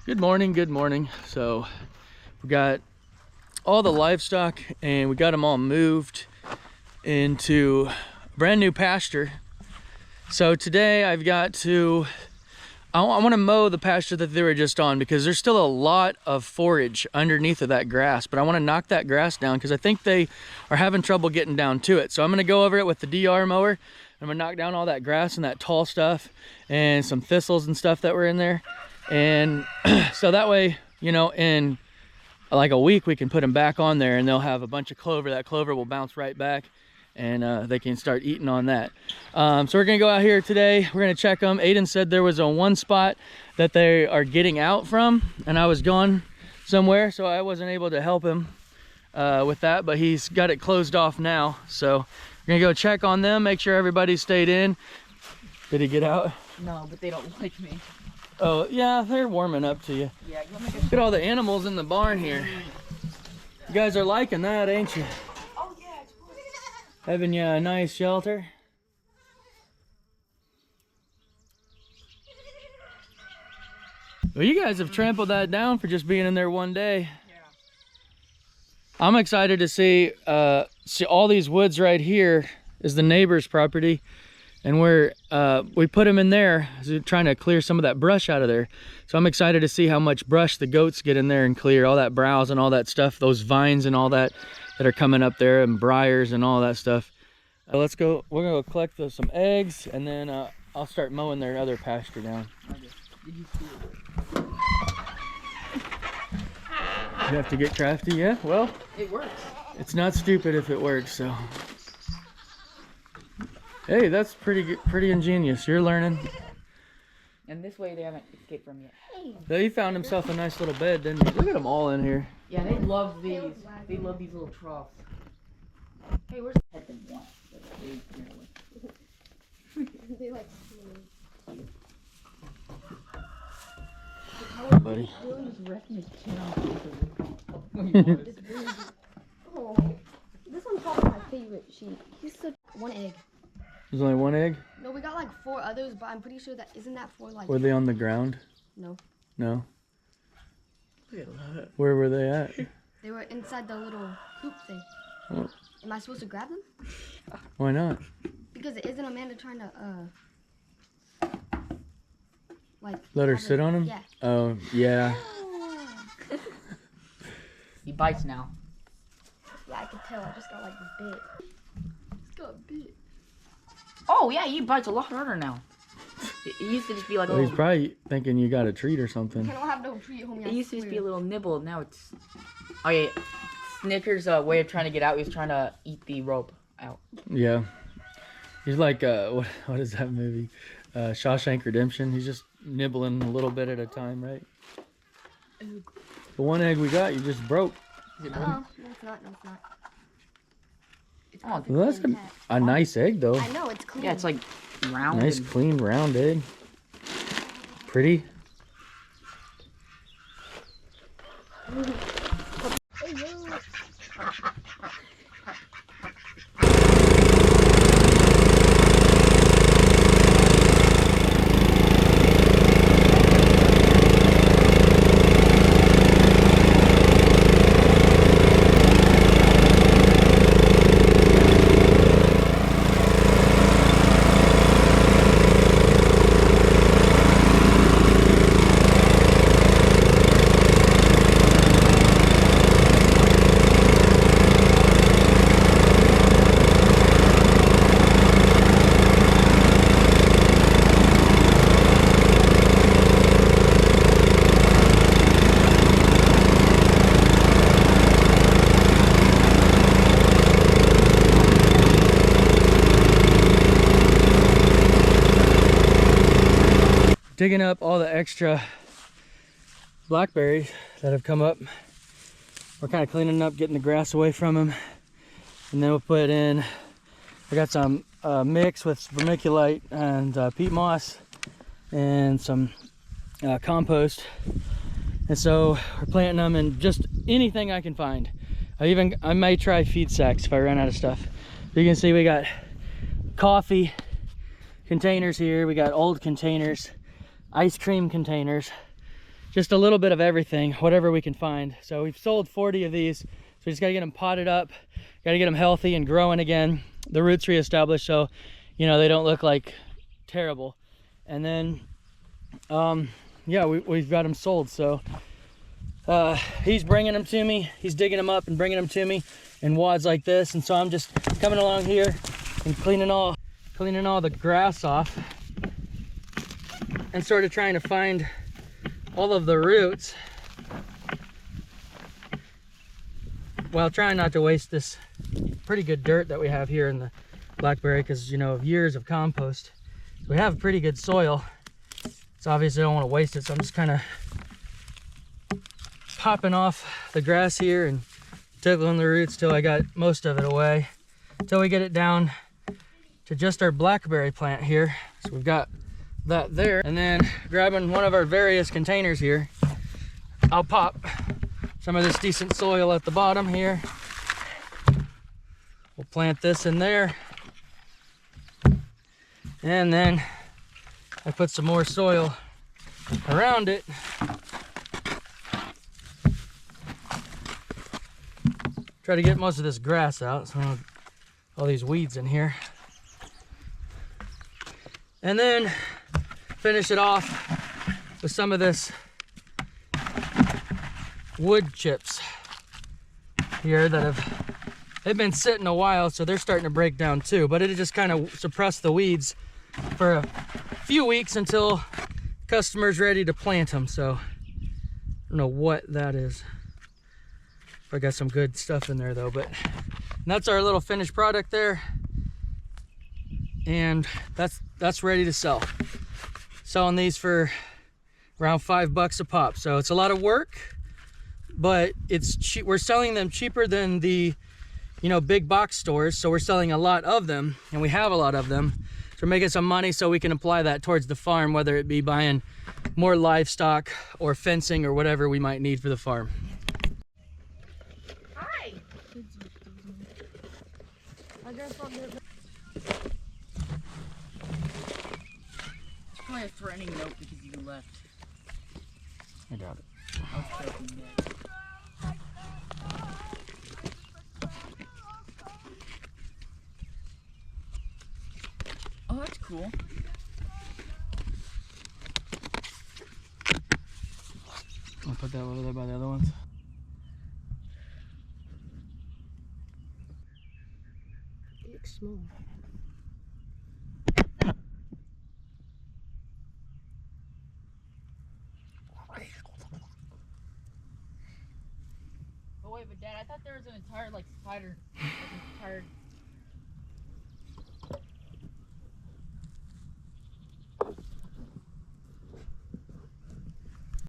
Good morning, good morning. So we got all the livestock and we got them all moved into a brand new pasture. So today I've got to, I want to mow the pasture that they were just on because there's still a lot of forage underneath of that grass, but I want to knock that grass down because I think they are having trouble getting down to it. So I'm going to go over it with the DR mower. I'm going to knock down all that grass and that tall stuff and some thistles and stuff that were in there. And so that way, you know, in like a week we can put them back on there and they'll have a bunch of clover. That clover will bounce right back and they can start eating on that. So we're gonna go out here today. We're gonna check them. Aiden said there was a one spot that they are getting out from and I was gone somewhere, so I wasn't able to help him with that, but he's got it closed off now. So we're gonna go check on them, make sure everybody stayed in. Did he get out? No, but they don't like me. Oh, yeah, they're warming up to you. Yeah, look at all the animals in the barn here. You guys are liking that, ain't you? Oh, yeah, it's cool. Having you a nice shelter. Well, you guys have trampled that down for just being in there one day. Yeah. I'm excited to see all these woods right here is the neighbor's property. And we put them in there, trying to clear some of that brush out of there. So I'm excited to see how much brush the goats get in there and clear all that browse and all that stuff, those vines and all that are coming up there, and briars and all that stuff. Let's go. We're gonna go collect some eggs, and then I'll start mowing their other pasture down. Okay. Did you see it? You have to get crafty, yeah. Well, It works. it's not stupid if it works. So. Hey, that's pretty ingenious. You're learning. And this way they haven't escaped from yet. Yeah, he found himself a nice little bed, didn't he? Look at them all in here. Yeah, they love these. They love these little troughs. Hey, where's the head them one? They like Buddy. Will's wrecking his channel. oh, this one's probably my favorite sheep. He's such one egg. There's only one egg? No, we got like 4 others, but I'm pretty sure that isn't that 4 like. Were they on the ground? No. No. Look at that. Where were they at? They were inside the little hoop thing. Oh. Am I supposed to grab them? Why not? Because it isn't Amanda trying to like Let her have sit on him? Yeah. Oh, yeah. He bites now. Yeah, I could tell. I just got like bit. Just got bit. Oh, yeah, he bites a lot harder now. It used to just be like a Well, he's little... probably thinking you got a treat or something. I don't have no treat, homie. It used to just be a little nibble. Now it's... Oh, yeah. Snickers' way of trying to get out, he was trying to eat the rope out. Yeah. He's like, what is that movie? Shawshank Redemption. He's just nibbling a little bit at a time, right? The one egg we got, you just broke. Is it No, broken? it's not. No, it's not. It's Oh, perfectly Well, that's intact. a nice egg, though. I know, it's clean. Yeah, it's like round. Nice, and- clean, round egg. Pretty. Hey, yo. Digging up all the extra blackberries that have come up. We're kind of cleaning up, getting the grass away from them. And then we'll put in, I got some mix with vermiculite and peat moss and some compost. And so we're planting them in just anything I can find. I may try feed sacks if I run out of stuff. You can see we got coffee containers here. We got old containers, ice cream containers, just a little bit of everything, whatever we can find. So we've sold 40 of these. So we just gotta get them potted up, gotta get them healthy and growing again. The roots reestablished so, you know, they don't look like terrible. And then, yeah, we've got them sold. So he's bringing them to me. He's digging them up and bringing them to me in wads like this. And so I'm just coming along here and cleaning all the grass off and sort of trying to find all of the roots while trying not to waste this pretty good dirt that we have here in the Blackberry, because, you know, of years of compost. We have pretty good soil. So obviously I don't want to waste it. So I'm just kind of popping off the grass here and tickling the roots till I got most of it away, till we get it down to just our Blackberry plant here. So we've got that there, and then grabbing one of our various containers here, I'll pop some of this decent soil at the bottom here. We'll plant this in there, and then I put some more soil around it. Try to get most of this grass out, so all these weeds in here. And then finish it off with some of this wood chips here that they've been sitting a while, so they're starting to break down too. But it just kind of suppressed the weeds for a few weeks until customers ready to plant them. So I don't know what that is. I got some good stuff in there though, but that's our little finished product there, and that's ready to sell. Selling these for around $5 a pop. So it's a lot of work, but it's cheap. We're selling them cheaper than the, you know, big box stores. So we're selling a lot of them, and we have a lot of them. So we're making some money so we can apply that towards the farm, whether it be buying more livestock or fencing or whatever we might need for the farm. It's probably a threatening note because you left. I doubt it. I was joking, yeah. Oh, that's cool. I'll put that over there by the other ones. It looks small. Oh wait, but Dad, I thought there was an entire like spider, like an entire